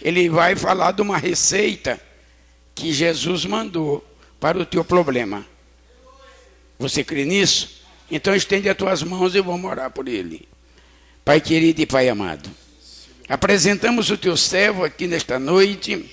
ele vai falar de uma receita que Jesus mandou para o teu problema. Você crê nisso? Então estende as tuas mãos e vamos orar por ele. Pai querido e Pai amado, apresentamos o teu servo aqui nesta noite,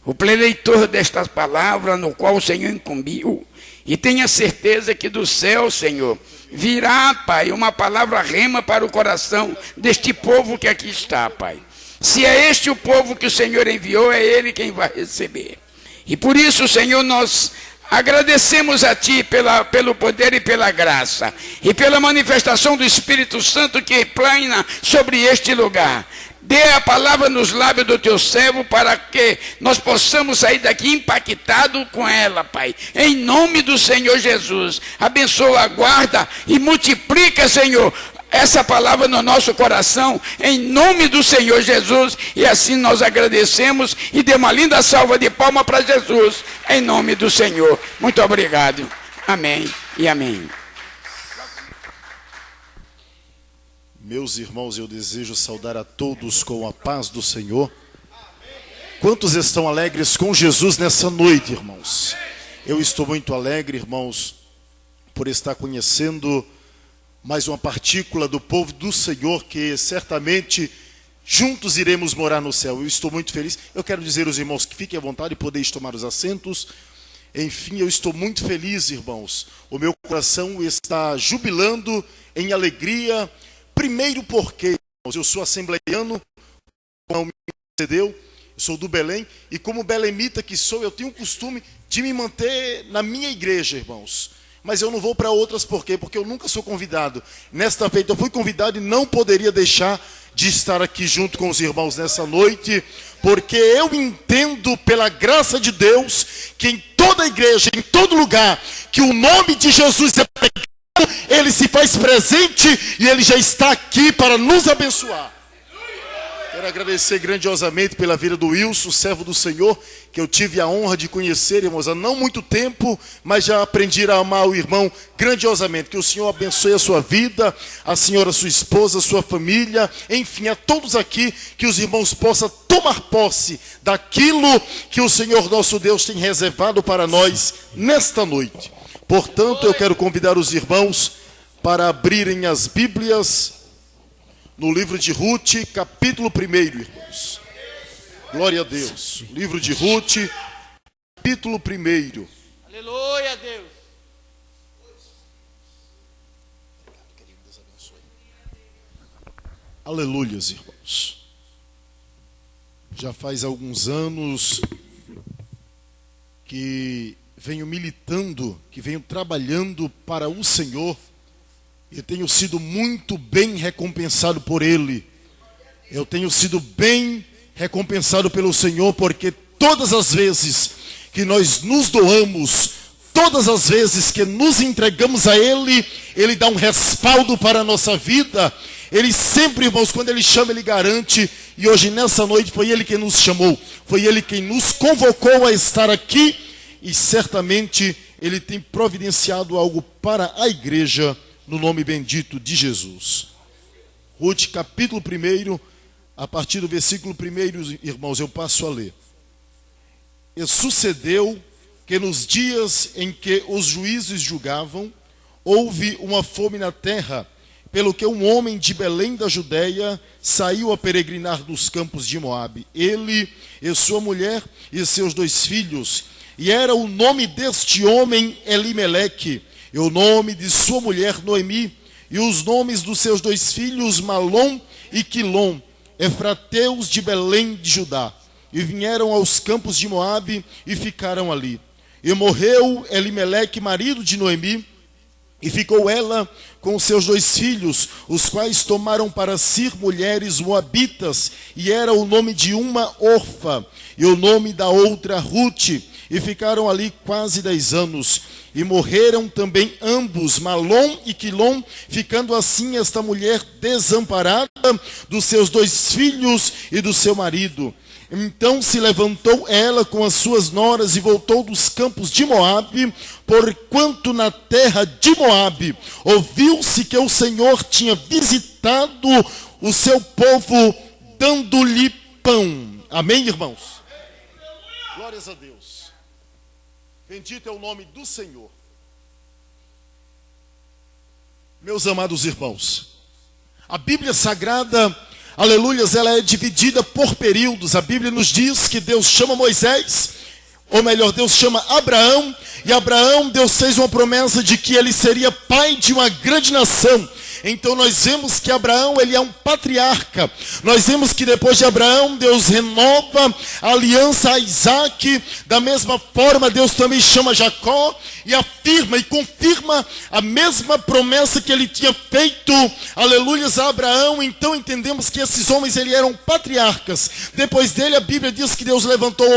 o preleitor destas palavras, no qual o Senhor incumbiu, e tenha certeza que do céu, Senhor, virá, Pai, uma palavra rema para o coração deste povo que aqui está, Pai. Se é este o povo que o Senhor enviou, é ele quem vai receber. E por isso, Senhor, nós agradecemos a Ti pelo poder e pela graça, e pela manifestação do Espírito Santo que plana sobre este lugar. Dê a palavra nos lábios do Teu servo para que nós possamos sair daqui impactados com ela, Pai. Em nome do Senhor Jesus, abençoa, guarda e multiplica, Senhor, essa palavra no nosso coração, em nome do Senhor Jesus. E assim nós agradecemos e dê uma linda salva de palmas para Jesus, em nome do Senhor. Muito obrigado. Amém e amém. Meus irmãos, eu desejo saudar a todos com a paz do Senhor. Quantos estão alegres com Jesus nessa noite, irmãos? Eu estou muito alegre, irmãos, por estar conhecendo mais uma partícula do povo do Senhor, que certamente juntos iremos morar no céu. Eu estou muito feliz. Eu quero dizer aos irmãos que fiquem à vontade e podeis tomar os assentos. Enfim, eu estou muito feliz, irmãos. O meu coração está jubilando em alegria. Primeiro porque, irmãos, eu sou assembleiano, como me precedeu, eu sou do Belém, e como belemita que sou, eu tenho o costume de me manter na minha igreja, irmãos. Mas eu não vou para outras, por quê? Porque eu nunca sou convidado. Nesta feita eu fui convidado e não poderia deixar de estar aqui junto com os irmãos nessa noite, porque eu entendo, pela graça de Deus, que em toda igreja, em todo lugar, que o nome de Jesus é pregado, ele se faz presente e ele já está aqui para nos abençoar. Quero agradecer grandiosamente pela vida do Wilson, servo do Senhor, que eu tive a honra de conhecer, irmãos, há não muito tempo, mas já aprendi a amar o irmão grandiosamente. Que o Senhor abençoe a sua vida, a senhora, sua esposa, a sua família, enfim, a todos aqui, que os irmãos possam tomar posse daquilo que o Senhor nosso Deus tem reservado para nós nesta noite. Portanto, eu quero convidar os irmãos para abrirem as Bíblias no livro de Ruth, capítulo 1, irmãos. Glória a Deus. Livro de Ruth, capítulo 1. Aleluia, Deus. Aleluias, irmãos. Já faz alguns anos que venho militando, que venho trabalhando para o Senhor, e tenho sido muito bem recompensado por Ele. Eu tenho sido bem recompensado pelo Senhor, porque todas as vezes que nós nos doamos, todas as vezes que nos entregamos a Ele, Ele dá um respaldo para a nossa vida. Ele sempre, irmãos, quando Ele chama, Ele garante. E hoje, nessa noite, foi Ele quem nos chamou, foi Ele quem nos convocou a estar aqui, e certamente Ele tem providenciado algo para a igreja, no nome bendito de Jesus. Ruth, capítulo 1, a partir do versículo 1, irmãos, eu passo a ler. E sucedeu que nos dias em que os juízes julgavam, houve uma fome na terra, pelo que um homem de Belém da Judeia saiu a peregrinar dos campos de Moabe, ele e sua mulher e seus 2 filhos, e era o nome deste homem Elimeleque, e o nome de sua mulher Noemi, e os nomes dos seus 2 filhos Malom e Quilom, efrateus de Belém de Judá. E vieram aos campos de Moabe e ficaram ali. E morreu Elimeleque, marido de Noemi, e ficou ela com os seus 2 filhos, os quais tomaram para si mulheres moabitas, e era o nome de uma Orfa, e o nome da outra Ruth, e ficaram ali quase 10 anos. E morreram também ambos, Malom e Quilom, ficando assim esta mulher desamparada dos seus 2 filhos e do seu marido. Então se levantou ela com as suas noras e voltou dos campos de Moabe, porquanto na terra de Moabe ouviu-se que o Senhor tinha visitado o seu povo, dando-lhe pão. Amém, irmãos? Glórias a Deus. Bendito é o nome do Senhor. Meus amados irmãos, a Bíblia Sagrada, aleluias, ela é dividida por períodos. A Bíblia nos diz que Deus chama Moisés, ou melhor, Deus chama Abraão, e Abraão, Deus fez uma promessa de que ele seria pai de uma grande nação. Então nós vemos que Abraão, ele é um patriarca. Nós vemos que depois de Abraão, Deus renova a aliança a Isaac. Da mesma forma, Deus também chama Jacó e afirma e confirma a mesma promessa que ele tinha feito, aleluias, a Abraão. Então entendemos que esses homens, eles eram patriarcas. Depois dele, a Bíblia diz que Deus levantou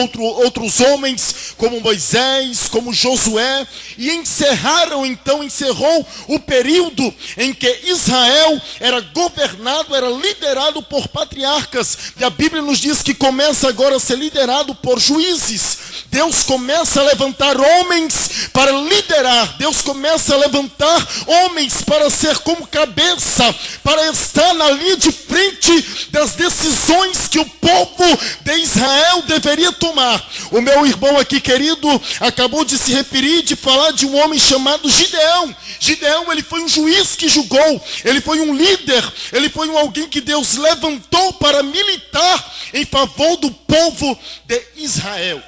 outros homens, como Moisés, como Josué, e encerrou o período em que Israel era governado, era liderado por patriarcas. E a Bíblia nos diz que começa agora a ser liderado por juízes. Deus começa a levantar homens para liderar. Deus começa a levantar homens para ser como cabeça, para estar na linha de frente das decisões que o povo de Israel deveria tomar. O meu irmão aqui querido acabou de se referir, de falar de um homem chamado Gideão. Gideão, ele foi um juiz que julgou, ele foi um líder, ele foi alguém que Deus levantou para militar em favor do povo de Israel.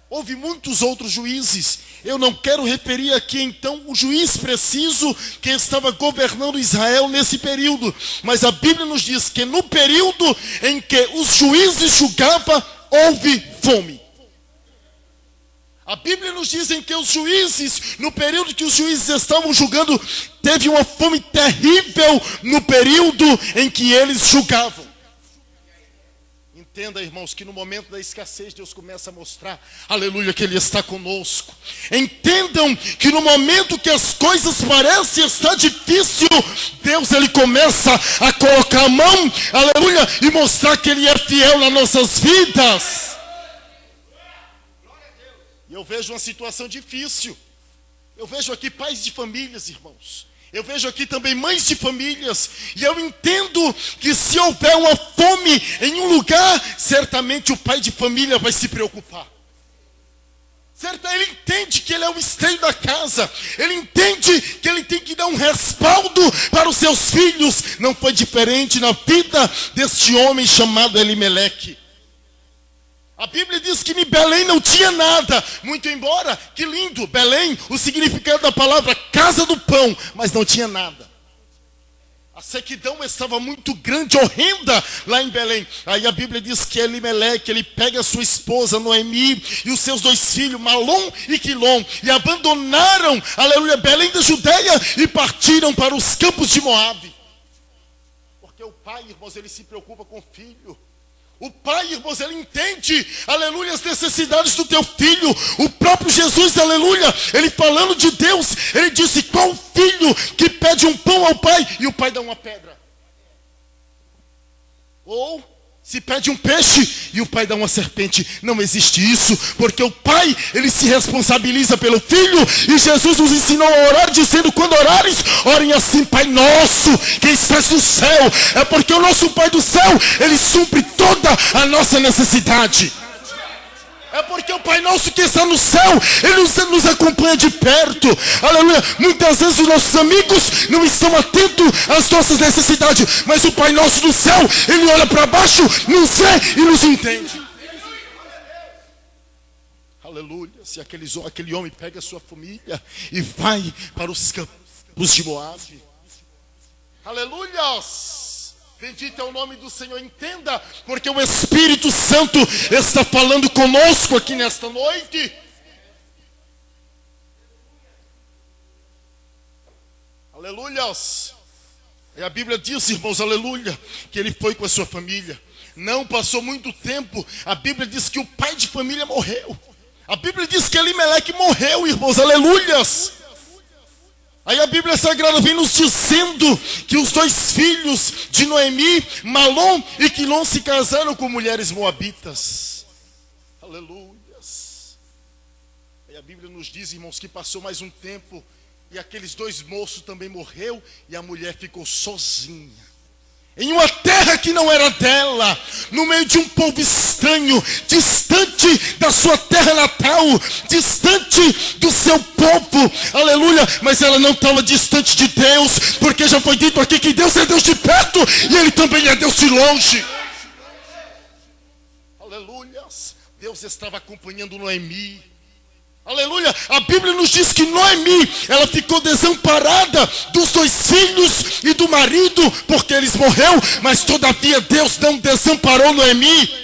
Houve muitos outros juízes. Eu não quero referir aqui então o juiz preciso que estava governando Israel nesse período, mas a Bíblia nos diz que no período em que os juízes julgavam, houve fome. A Bíblia nos diz em que os juízes, no período que os juízes estavam julgando, teve uma fome terrível no período em que eles julgavam. Entenda, irmãos, que no momento da escassez Deus começa a mostrar, aleluia, que Ele está conosco. Entendam que no momento que as coisas parecem estar difícil, Deus, Ele começa a colocar a mão, aleluia, e mostrar que Ele é fiel nas nossas vidas. E eu vejo uma situação difícil. Eu vejo aqui pais de famílias, irmãos. Eu vejo aqui também mães de famílias. E eu entendo que se houver uma fome em um lugar, certamente o pai de família vai se preocupar. Ele entende que ele é o esteio da casa. Ele entende que ele tem que dar um respaldo para os seus filhos. Não foi diferente na vida deste homem chamado Elimeleque. A Bíblia diz que em Belém não tinha nada, muito embora, que lindo, Belém, o significado da palavra casa do pão, mas não tinha nada. A sequidão estava muito grande, horrenda lá em Belém. Aí a Bíblia diz que Elimeleque, ele pega a sua esposa Noemi e os seus dois filhos, Malom e Quilom, e abandonaram, aleluia, Belém da Judeia e partiram para os campos de Moabe. Porque o pai, irmãos, ele se preocupa com o filho. O pai, irmãos, ele entende, aleluia, as necessidades do teu filho. O próprio Jesus, aleluia, ele falando de Deus, ele disse: qual filho que pede um pão ao pai e o pai dá uma pedra? Ou se pede um peixe e o pai dá uma serpente. Não existe isso, porque o pai, ele se responsabiliza pelo filho. E Jesus nos ensinou a orar, dizendo: quando orares, orem assim: Pai nosso que estás no céu. É porque o nosso Pai do céu, ele supre toda a nossa necessidade. É porque o Pai nosso que está no céu, ele nos acompanha de perto. Aleluia. Muitas vezes os nossos amigos não estão atentos às nossas necessidades, mas o Pai nosso do céu, ele olha para baixo, nos vê e nos entende. Aleluia. Se aquele homem pega a sua família e vai para os campos de Moabe. Aleluia. Bendito é o nome do Senhor. Entenda, porque o Espírito Santo está falando conosco aqui nesta noite. Aleluias. E a Bíblia diz, irmãos, aleluia, que ele foi com a sua família. Não passou muito tempo, a Bíblia diz que o pai de família morreu. A Bíblia diz que Elimeleque morreu, irmãos, aleluias. Aí a Bíblia Sagrada vem nos dizendo que os dois filhos de Noemi, Malom e Quilom, se casaram com mulheres moabitas. Aleluias. Aí a Bíblia nos diz, irmãos, que passou mais um tempo e aqueles dois moços também morreu e a mulher ficou sozinha. em uma terra que não era dela, no meio de um povo estranho, distante da sua terra natal, distante do seu povo, aleluia, mas ela não estava distante de Deus, porque já foi dito aqui que Deus é Deus de perto, e Ele também é Deus de longe, aleluia. Deus estava acompanhando Noemi, aleluia. A Bíblia nos diz que Noemi, ela ficou desamparada dos 2 filhos e do marido, porque eles morreram, mas todavia Deus não desamparou Noemi.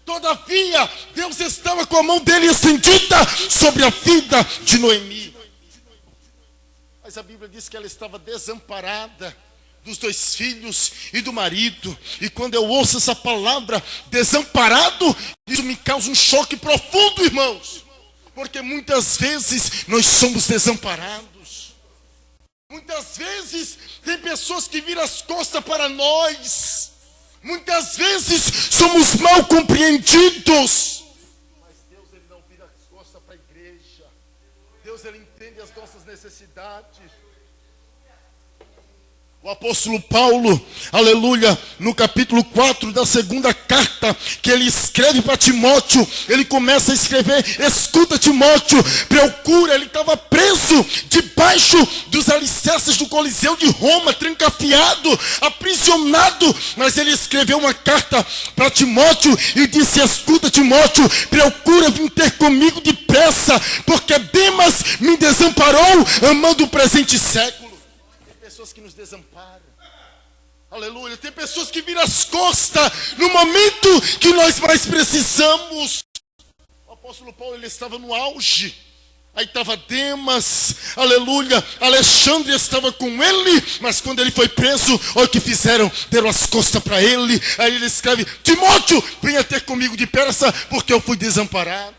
Todavia, Deus estava com a mão dele estendida sobre a vida de Noemi. Mas a Bíblia diz que ela estava desamparada dos 2 filhos e do marido. E quando eu ouço essa palavra, desamparado, isso me causa um choque profundo, irmãos. Porque muitas vezes nós somos desamparados. Muitas vezes tem pessoas que viram as costas para nós. Muitas vezes somos mal compreendidos. Mas Deus, Ele não vira as costas para a igreja. Deus, Ele entende as nossas necessidades. O apóstolo Paulo, aleluia, no capítulo 4 da 2ª carta, que ele escreve para Timóteo, ele começa a escrever: escuta, Timóteo, procura. Ele estava preso debaixo dos alicerces do Coliseu de Roma, trancafiado, aprisionado, mas ele escreveu uma carta para Timóteo e disse: escuta, Timóteo, procura vir ter comigo depressa, porque Demas me desamparou, amando o presente século. Pessoas que nos desamparam, aleluia. Tem pessoas que viram as costas no momento que nós mais precisamos. O apóstolo Paulo, ele estava no auge. Aí estava Demas, aleluia. Alexandre estava com ele, mas quando ele foi preso, olha o que fizeram, deram as costas para ele. Aí ele escreve: Timóteo, venha ter comigo depressa, porque eu fui desamparado.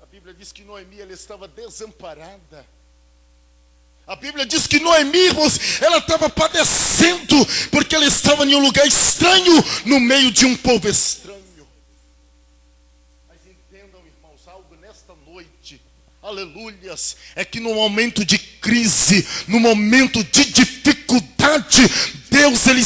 A Bíblia diz que Noemi, ela estava desamparada. A Bíblia diz que Noemi, irmãos, ela estava padecendo, porque ela estava em um lugar estranho, no meio de um povo estranho. Mas entendam, irmãos, algo nesta noite, aleluias, é que no momento de crise, no momento de dificuldade, Deus, ele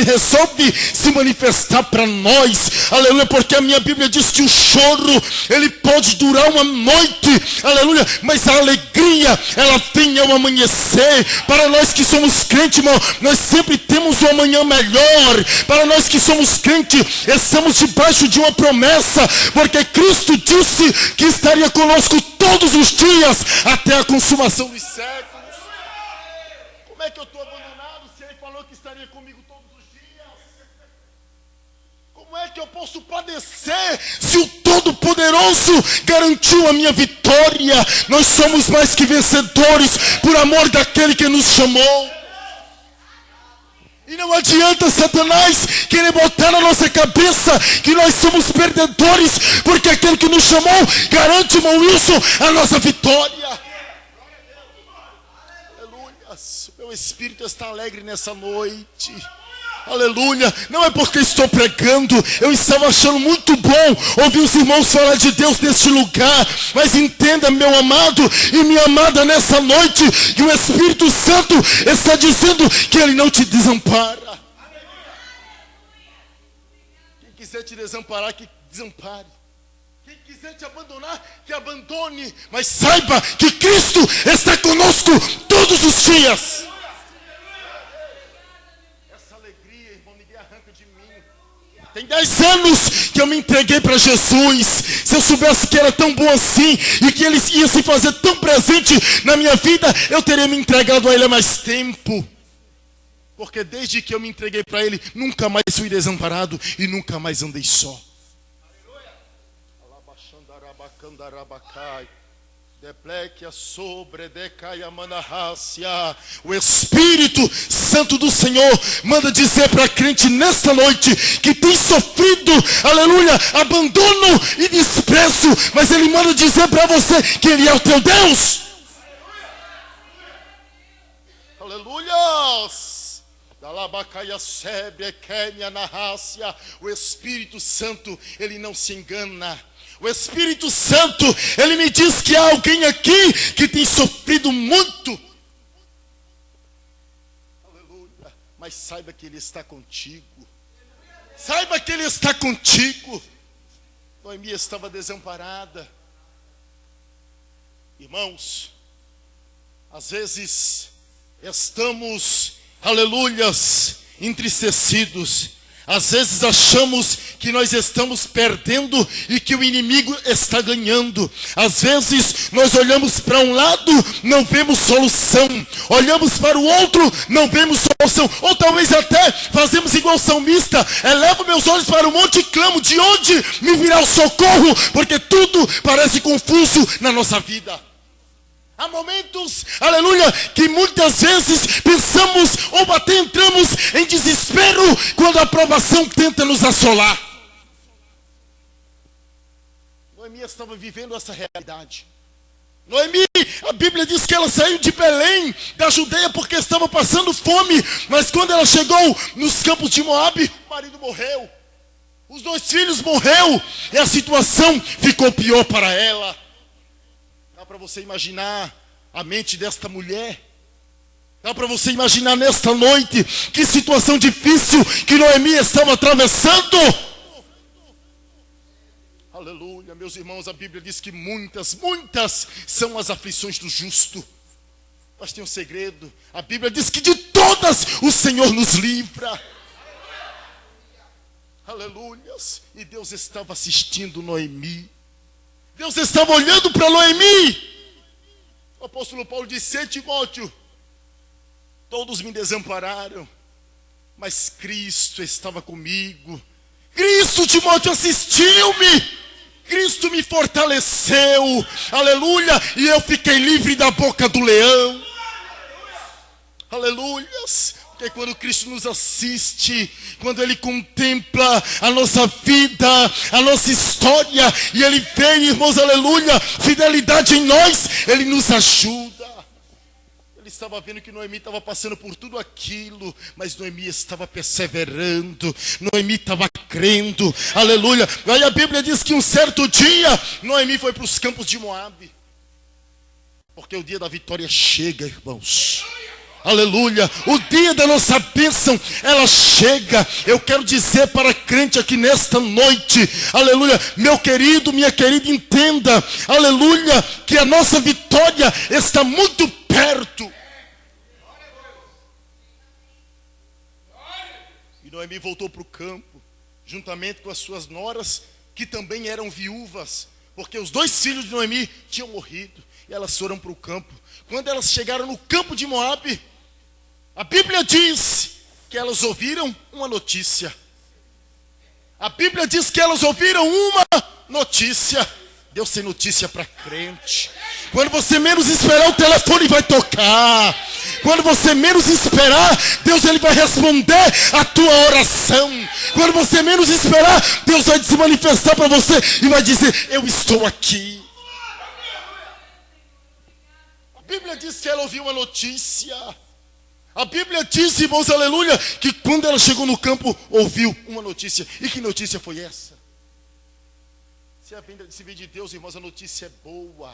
resolve se manifestar para nós, aleluia, porque a minha Bíblia diz que o choro, ele pode durar uma noite, aleluia, mas a alegria, ela vem ao amanhecer. Para nós que somos crentes, irmão, nós sempre temos um amanhã melhor. Para nós que somos crentes, estamos debaixo de uma promessa, porque Cristo disse que estaria conosco todos os dias, até a consumação dos séculos. Como é que eu estou abandonado se Ele falou que estaria comigo todos os dias? Como é que eu posso padecer se o Todo-Poderoso garantiu a minha vitória? Nós somos mais que vencedores por amor daquele que nos chamou. E não adianta Satanás querer botar na nossa cabeça que nós somos perdedores, porque aquele que nos chamou garante, irmão Wilson, a nossa vitória. Meu espírito está alegre nessa noite. Aleluia. Não é porque estou pregando. Eu estava achando muito bom ouvir os irmãos falar de Deus neste lugar. Mas entenda, meu amado e minha amada, nessa noite, que o Espírito Santo está dizendo que Ele não te desampara. Quem quiser te desamparar, que desampare. Quem quiser te abandonar, que abandone. Mas saiba que Cristo está conosco todos os dias. Essa alegria, irmão, ninguém arranca de mim. Tem 10 anos que eu me entreguei para Jesus. Se eu soubesse que era tão bom assim e que Ele ia se fazer tão presente na minha vida, eu teria me entregado a Ele há mais tempo. Porque desde que eu me entreguei para Ele, nunca mais fui desamparado e nunca mais andei só. O Espírito Santo do Senhor manda dizer para a crente nesta noite que tem sofrido, aleluia, abandono e desprezo, mas Ele manda dizer para você que Ele é o teu Deus. Aleluia. O Espírito Santo, Ele não se engana. O Espírito Santo, Ele me diz que há alguém aqui que tem sofrido muito. mas saiba que Ele está contigo. Saiba que Ele está contigo. Noemi estava desamparada. Irmãos, às vezes estamos, aleluias, entristecidos. Às vezes achamos que nós estamos perdendo e que o inimigo está ganhando. Às vezes nós olhamos para um lado, não vemos solução. Olhamos para o outro, não vemos solução. Ou talvez até fazemos igual o salmista: elevo meus olhos para o monte e clamo, de onde me virá o socorro? Porque tudo parece confuso na nossa vida. Há momentos, aleluia, que muitas vezes pensamos ou até entramos em desespero quando a provação tenta nos assolar. Noemi estava vivendo essa realidade. Noemi, a Bíblia diz que ela saiu de Belém, da Judeia, porque estava passando fome. Mas quando ela chegou nos campos de Moabe, o marido morreu. Os 2 filhos morreram e a situação ficou pior para ela. Dá para você imaginar a mente desta mulher? Dá para você imaginar nesta noite que situação difícil que Noemi estava atravessando? Aleluia, meus irmãos, a Bíblia diz que muitas são as aflições do justo. Mas tem um segredo: a Bíblia diz que de todas o Senhor nos livra. Aleluias. E Deus estava assistindo Noemi. Deus estava olhando para Noemi. O apóstolo Paulo disse: Timóteo, todos me desampararam, mas Cristo estava comigo. Cristo, Timóteo, assistiu-me. Cristo me fortaleceu. Aleluia. E eu fiquei livre da boca do leão. Aleluias. Porque quando Cristo nos assiste, quando Ele contempla a nossa vida, a nossa história, e Ele vê, irmãos, aleluia, fidelidade em nós, Ele nos ajuda. Ele estava vendo que Noemi estava passando por tudo aquilo, mas Noemi estava perseverando, Noemi estava crendo, aleluia. Aí a Bíblia diz que um certo dia, Noemi foi para os campos de Moabe, porque o dia da vitória chega, irmãos. Aleluia, o dia da nossa bênção, ela chega. Eu quero dizer para crente aqui nesta noite, aleluia, meu querido, minha querida, entenda, aleluia, que a nossa vitória está muito perto. E Noemi voltou para o campo, juntamente com as suas noras, que também eram viúvas, porque os 2 filhos de Noemi tinham morrido, e elas foram para o campo. Quando elas chegaram no campo de Moabe, a Bíblia diz que elas ouviram uma notícia. A Bíblia diz que elas ouviram uma notícia. Deus tem notícia para crente. Quando você menos esperar, o telefone vai tocar. Quando você menos esperar, Deus ele vai responder a tua oração. Quando você menos esperar, Deus vai se manifestar para você e vai dizer: eu estou aqui. A Bíblia diz que ela ouviu uma notícia. A Bíblia diz, irmãos, aleluia, que quando ela chegou no campo, ouviu uma notícia. E que notícia foi essa? Se vem de Deus, irmãos, a notícia é boa.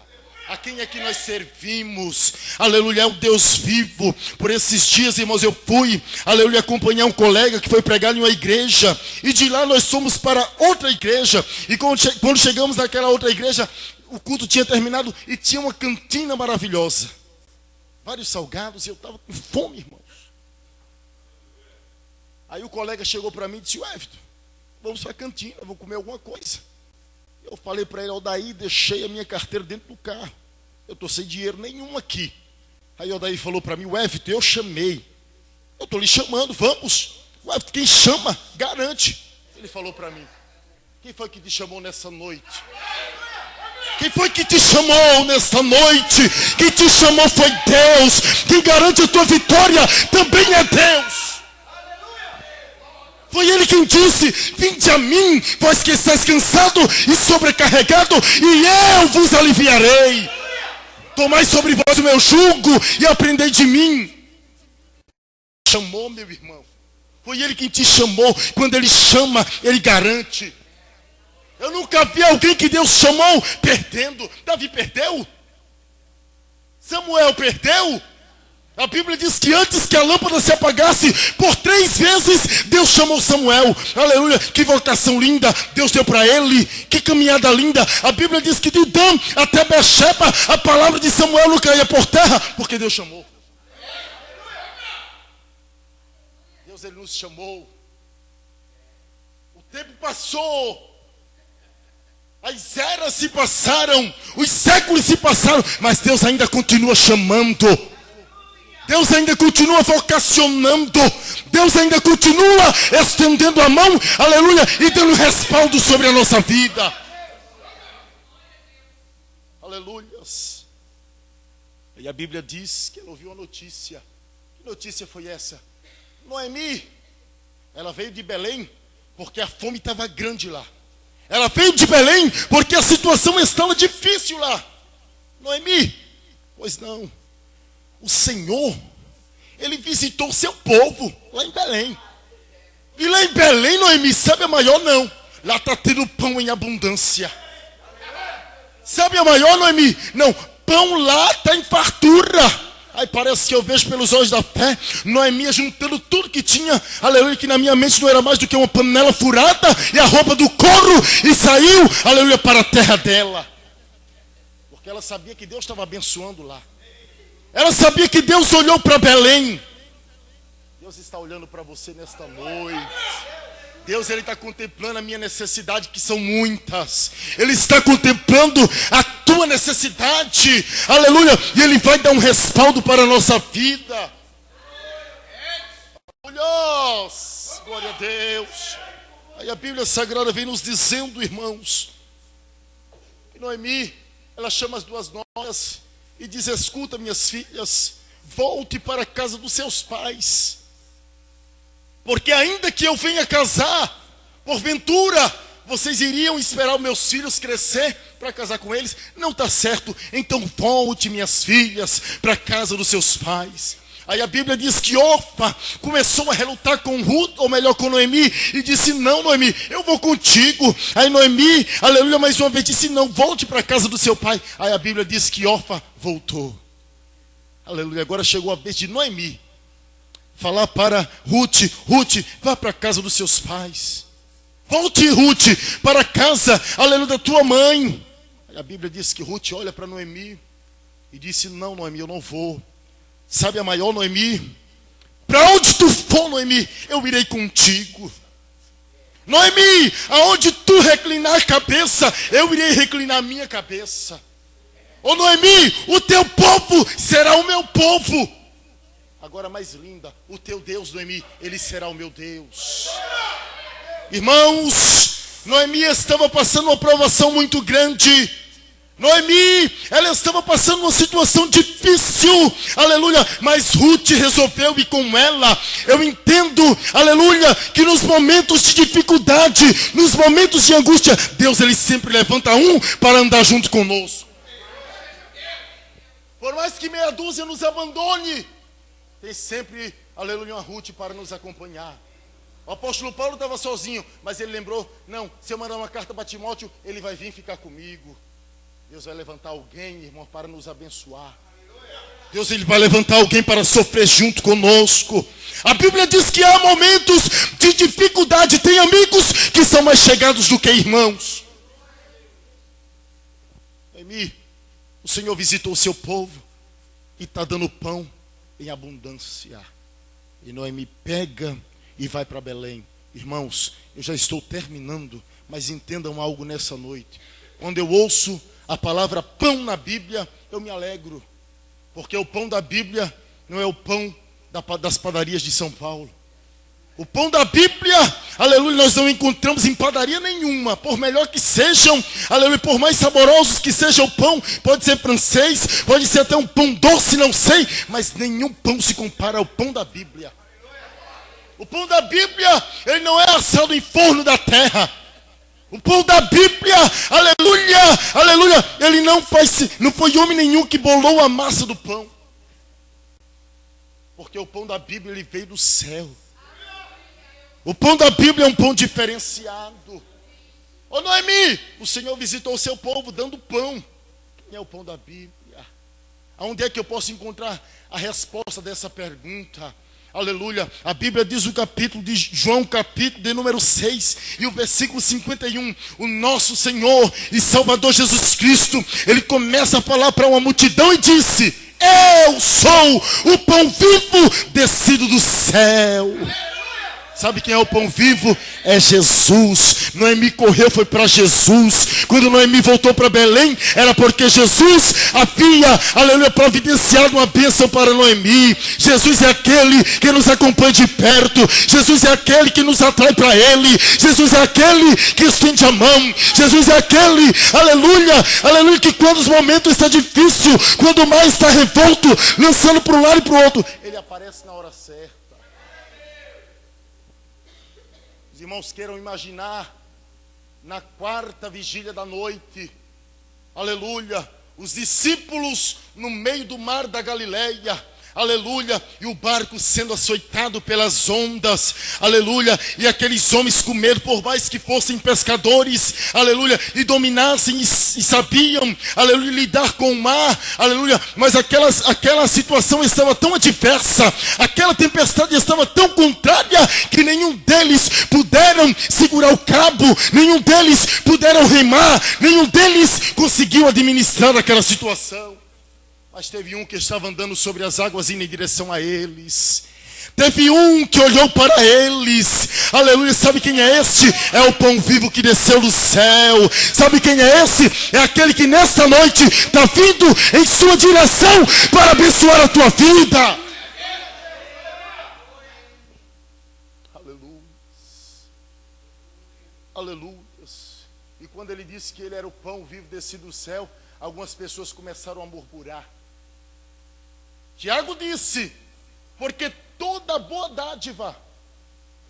A quem é que nós servimos? Aleluia, é o Deus vivo. Por esses dias, irmãos, eu fui, aleluia, acompanhar um colega que foi pregar em uma igreja. E de lá nós fomos para outra igreja. E quando chegamos naquela outra igreja, o culto tinha terminado e tinha uma cantina maravilhosa. Vários salgados, e eu estava com fome, irmãos. Aí o colega chegou para mim e disse: Everton, vamos para a cantina, vou comer alguma coisa. Eu falei para ele: Odaí, deixei a minha carteira dentro do carro. Eu estou sem dinheiro nenhum aqui. Aí Odaí falou para mim: Everton, eu chamei. Eu estou lhe chamando, vamos. Everton, quem chama, garante. Ele falou para mim: quem foi que te chamou nessa noite? Quem foi que te chamou nesta noite? Quem te chamou foi Deus. Quem garante a tua vitória também é Deus. Foi Ele quem disse: vinde a mim, vós que estáis cansado e sobrecarregado, e eu vos aliviarei. Tomai sobre vós o meu jugo e aprendei de mim. Chamou, meu irmão. Foi Ele quem te chamou. Quando Ele chama, Ele garante. Eu nunca vi alguém que Deus chamou perdendo. Davi perdeu? Samuel perdeu? A Bíblia diz que antes que a lâmpada se apagasse, por 3 vezes, Deus chamou Samuel. Aleluia, que vocação linda Deus deu para ele. Que caminhada linda. A Bíblia diz que de Dan até Bexeba, a palavra de Samuel não caía por terra, porque Deus chamou. Deus, ele nos chamou. O tempo passou. As eras se passaram. Os séculos se passaram. Mas Deus ainda continua chamando. Deus ainda continua vocacionando. Deus ainda continua estendendo a mão, aleluia, e dando respaldo sobre a nossa vida. Aleluias. E a Bíblia diz que ela ouviu uma notícia. Que notícia foi essa? Noemi, ela veio de Belém porque a fome estava grande lá. Ela veio de Belém porque a situação estava difícil lá. Noemi, pois não. O Senhor, ele visitou o seu povo lá em Belém. E lá em Belém, Noemi, sabe a maior? Não. Lá está tendo pão em abundância. Sabe a maior, Noemi? Não. Pão lá está em fartura. Aí parece que eu vejo pelos olhos da fé, Noemi juntando tudo que tinha, aleluia, que na minha mente não era mais do que uma panela furada e a roupa do couro, e saiu, aleluia, para a terra dela. Porque ela sabia que Deus estava abençoando lá. Ela sabia que Deus olhou para Belém. Deus está olhando para você nesta noite. Deus, ele está contemplando a minha necessidade, que são muitas. Ele está contemplando a tua necessidade. Aleluia. E ele vai dar um respaldo para a nossa vida. Glória a Deus. Aí a Bíblia Sagrada vem nos dizendo, irmãos, que Noemi, ela chama as 2 noras e diz: escuta, minhas filhas, volte para a casa dos seus pais. Porque ainda que eu venha casar, porventura, vocês iriam esperar os meus filhos crescer para casar com eles? Não está certo. Então volte, minhas filhas, para a casa dos seus pais. Aí a Bíblia diz que Orfa começou a relutar com Ruth, ou melhor, com Noemi, e disse: não, Noemi, eu vou contigo. Aí Noemi, aleluia, mais uma vez disse: não, volte para a casa do seu pai. Aí a Bíblia diz que Orfa voltou. Aleluia, agora chegou a vez de Noemi falar para Ruth: Ruth, vá para a casa dos seus pais. Volte, Ruth, para a casa, aleluia, da tua mãe. Aí a Bíblia diz que Ruth olha para Noemi e disse: não, Noemi, eu não vou. Sabe a maior, Noemi? Para onde tu for, Noemi, eu irei contigo. Noemi, aonde tu reclinar a cabeça, eu irei reclinar a minha cabeça. Ô Noemi, o teu povo será o meu povo. Agora mais linda, o teu Deus, Noemi, ele será o meu Deus. Irmãos, Noemi estava passando uma provação muito grande. Noemi, ela estava passando uma situação difícil, aleluia, mas Ruth resolveu ir com ela. Eu entendo, aleluia, que nos momentos de dificuldade, nos momentos de angústia, Deus, ele sempre levanta um para andar junto conosco. Por mais que meia dúzia nos abandone, tem sempre, aleluia, uma Ruth para nos acompanhar. O apóstolo Paulo estava sozinho, mas ele lembrou: não, se eu mandar uma carta para Timóteo, ele vai vir ficar comigo. Deus vai levantar alguém, irmão, para nos abençoar. Deus, ele vai levantar alguém para sofrer junto conosco. A Bíblia diz que há momentos de dificuldade. Tem amigos que são mais chegados do que irmãos. Noemi, o Senhor visitou o seu povo e está dando pão em abundância. E Noemi pega e vai para Belém. Irmãos, eu já estou terminando, mas entendam algo nessa noite. Quando eu ouço a palavra pão na Bíblia, eu me alegro. Porque o pão da Bíblia não é o pão das padarias de São Paulo. O pão da Bíblia, aleluia, nós não encontramos em padaria nenhuma. Por melhor que sejam, aleluia, por mais saborosos que seja o pão, pode ser francês, pode ser até um pão doce, não sei, mas nenhum pão se compara ao pão da Bíblia. O pão da Bíblia, ele não é assado em forno da terra. O pão da Bíblia, aleluia, aleluia, ele não foi homem nenhum que bolou a massa do pão. Porque o pão da Bíblia, ele veio do céu. O pão da Bíblia é um pão diferenciado. Ô Noemi, o Senhor visitou o seu povo dando pão. Quem é o pão da Bíblia? Aonde é que eu posso encontrar a resposta dessa pergunta. Aleluia. A Bíblia diz o capítulo de João, capítulo de número 6 e o versículo 51. O nosso Senhor e Salvador Jesus Cristo, ele começa a falar para uma multidão e disse: eu sou o pão vivo descido do céu. Sabe quem é o pão vivo? É Jesus. Noemi correu, foi para Jesus. Quando Noemi voltou para Belém, era porque Jesus havia, aleluia, providenciado uma bênção para Noemi. Jesus é aquele que nos acompanha de perto. Jesus é aquele que nos atrai para Ele. Jesus é aquele que estende a mão. Jesus é aquele, aleluia, aleluia, que quando os momentos estão difíceis, quando o mar está revolto, lançando para um lado e para o outro, Ele aparece na hora certa. Os irmãos queiram imaginar, na quarta vigília da noite, aleluia, os discípulos no meio do mar da Galileia, aleluia, e o barco sendo açoitado pelas ondas, aleluia, e aqueles homens com medo, por mais que fossem pescadores, aleluia, e dominassem e sabiam, aleluia, lidar com o mar, aleluia, mas aquela situação estava tão adversa, aquela tempestade estava tão contrária, que nenhum deles puderam segurar o cabo, nenhum deles puderam remar, nenhum deles conseguiu administrar aquela situação. Mas teve um que estava andando sobre as águas indo em direção a eles. Teve um que olhou para eles. Aleluia, sabe quem é este? É o pão vivo que desceu do céu. Sabe quem é esse? É aquele que nesta noite está vindo em sua direção para abençoar a tua vida. Aleluia. Aleluia. E quando ele disse que ele era o pão vivo descido do céu, algumas pessoas começaram a murmurar. Tiago disse: porque toda boa dádiva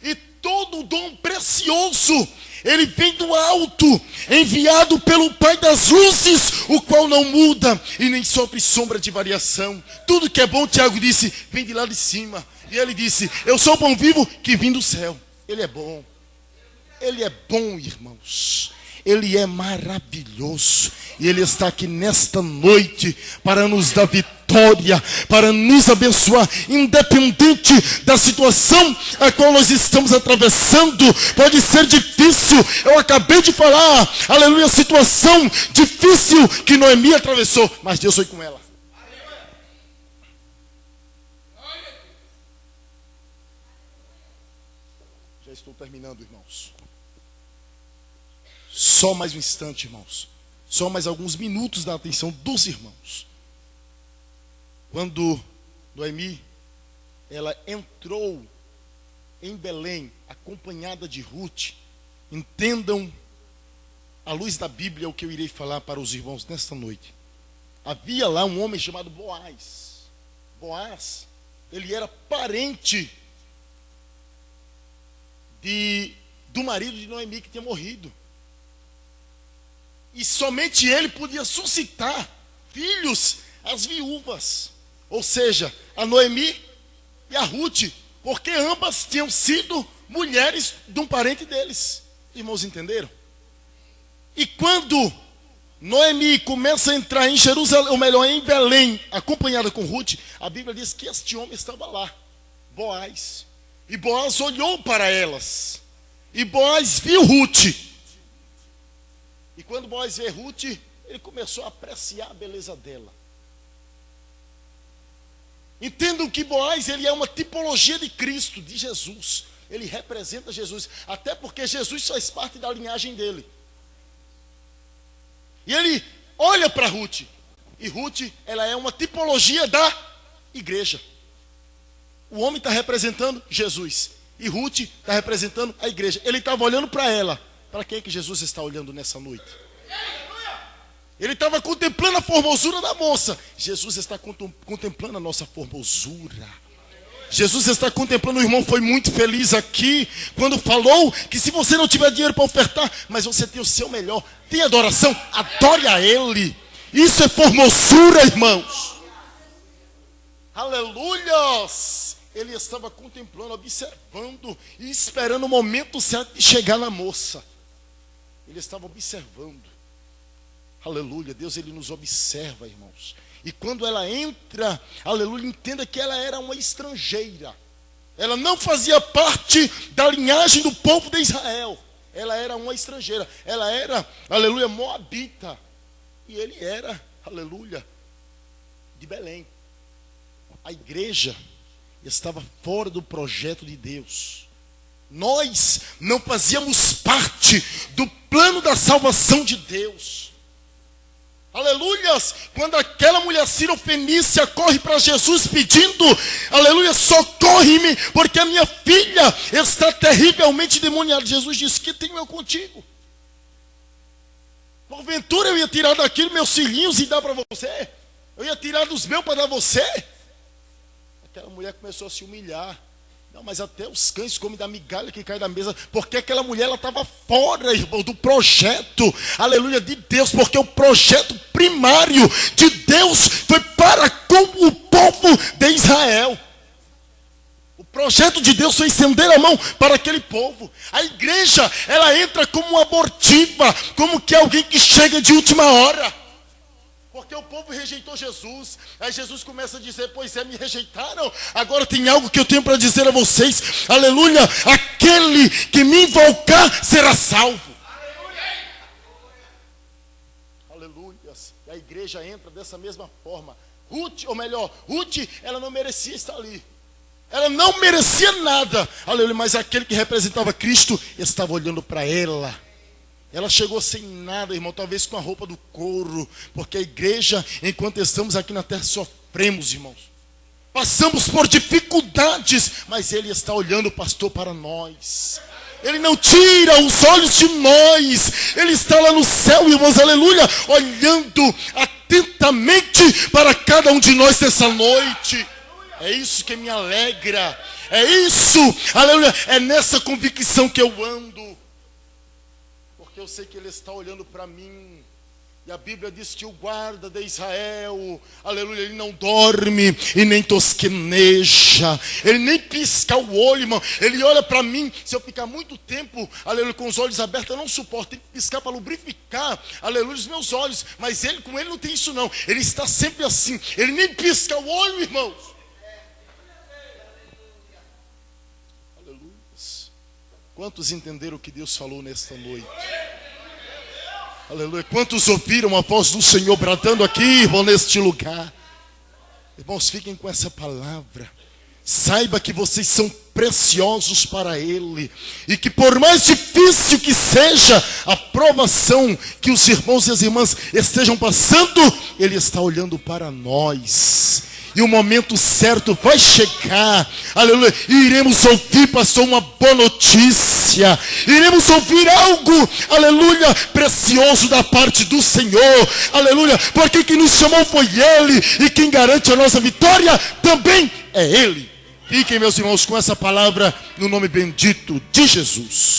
e todo dom precioso, ele vem do alto, enviado pelo Pai das luzes, o qual não muda e nem sofre sombra de variação. Tudo que é bom, Tiago disse, vem de lá de cima. E ele disse: eu sou o pão vivo que vim do céu. Ele é bom. Ele é bom, irmãos. Ele é maravilhoso. E Ele está aqui nesta noite para nos dar vitória, para nos abençoar, independente da situação a qual nós estamos atravessando. Pode ser difícil. Eu acabei de falar, aleluia, a situação difícil que Noemi atravessou, mas Deus foi com ela. Já estou terminando, irmãos. Só mais um instante, irmãos. Só mais alguns minutos da atenção dos irmãos. Quando Noemi, ela entrou em Belém, acompanhada de Ruth, entendam, à luz da Bíblia, o que eu irei falar para os irmãos nesta noite. Havia lá um homem chamado Boaz. Boaz, ele era parente do marido de Noemi que tinha morrido. E somente ele podia suscitar filhos às viúvas. Ou seja, a Noemi e a Ruth. Porque ambas tinham sido mulheres de um parente deles. Irmãos, entenderam? E quando Noemi começa a entrar em Jerusalém, ou melhor, em Belém, acompanhada com Ruth, a Bíblia diz que este homem estava lá, Boaz. E Boaz olhou para elas. E Boaz viu Ruth. E quando Boaz vê Ruth, ele começou a apreciar a beleza dela. Entendam que Boaz, ele é uma tipologia de Cristo, de Jesus. Ele representa Jesus, até porque Jesus faz parte da linhagem dele. E ele olha para Ruth. E Ruth, ela é uma tipologia da igreja. O homem está representando Jesus. E Ruth está representando a igreja. Ele estava olhando para ela. Para quem é que Jesus está olhando nessa noite? Ele estava contemplando a formosura da moça. Jesus está contemplando a nossa formosura. Jesus está contemplando. O irmão foi muito feliz aqui quando falou que se você não tiver dinheiro para ofertar, mas você tem o seu melhor, tem adoração, adore a Ele. Isso é formosura, irmãos. Aleluias. Ele estava contemplando, observando e esperando o momento certo de chegar na moça. Ele estava observando. Aleluia. Deus, Ele nos observa, irmãos. E quando ela entra, aleluia, entenda que ela era uma estrangeira. Ela não fazia parte da linhagem do povo de Israel. Ela era uma estrangeira. Ela era, aleluia, moabita. E ele era, aleluia, de Belém. A igreja estava fora do projeto de Deus. Nós não fazíamos parte do plano da salvação de Deus. Aleluias, quando aquela mulher sirofenícia corre para Jesus pedindo, aleluia, socorre-me, porque a minha filha está terrivelmente demoniada. Jesus disse: que tenho eu contigo? Porventura eu ia tirar daquilo meus filhinhos e dar para você? Eu ia tirar dos meus para dar a você? Aquela mulher começou a se humilhar. Não, mas até os cães comem da migalha que cai da mesa. Porque aquela mulher, ela estava fora, irmão, do projeto, aleluia, de Deus. Porque o projeto primário de Deus foi para com o povo de Israel. O projeto de Deus foi estender a mão para aquele povo. A igreja, ela entra como uma abortiva, como que alguém que chega de última hora. Porque o povo rejeitou Jesus. Aí Jesus começa a dizer: pois é, me rejeitaram. Agora tem algo que eu tenho para dizer a vocês. Aleluia. Aquele que me invocar será salvo. Aleluia. E a igreja entra dessa mesma forma. Ruth, ou melhor, Ruth, ela não merecia estar ali. Ela não merecia nada. Aleluia. Mas aquele que representava Cristo estava olhando para ela. Ela chegou sem nada, irmão, talvez com a roupa do couro, porque a igreja, enquanto estamos aqui na terra, sofremos, irmãos. Passamos por dificuldades, mas Ele está olhando, pastor, para nós. Ele não tira os olhos de nós. Ele está lá no céu, irmãos, aleluia, olhando atentamente para cada um de nós nessa noite. É isso que me alegra. É isso, aleluia, é nessa convicção que eu ando. Eu sei que Ele está olhando para mim. E a Bíblia diz que o guarda de Israel, aleluia, ele não dorme e nem tosqueneja. Ele nem pisca o olho, irmão. Ele olha para mim. Se eu ficar muito tempo, aleluia, com os olhos abertos, eu não suporto. Tem que piscar para lubrificar, aleluia, os meus olhos. Mas ele, com ele não tem isso não. Ele está sempre assim. Ele nem pisca o olho, irmãos. Aleluia. Quantos entenderam o que Deus falou nesta noite? Aleluia. Quantos ouviram a voz do Senhor bradando aqui, irmão, neste lugar? Irmãos, fiquem com essa palavra. Saiba que vocês são preciosos para Ele. E que por mais difícil que seja a provação que os irmãos e as irmãs estejam passando, Ele está olhando para nós. E o momento certo vai chegar, aleluia, e iremos ouvir, pastor, uma boa notícia. Iremos ouvir algo, aleluia, precioso da parte do Senhor, aleluia, porque quem nos chamou foi Ele, e quem garante a nossa vitória também é Ele. Fiquem, meus irmãos, com essa palavra no nome bendito de Jesus.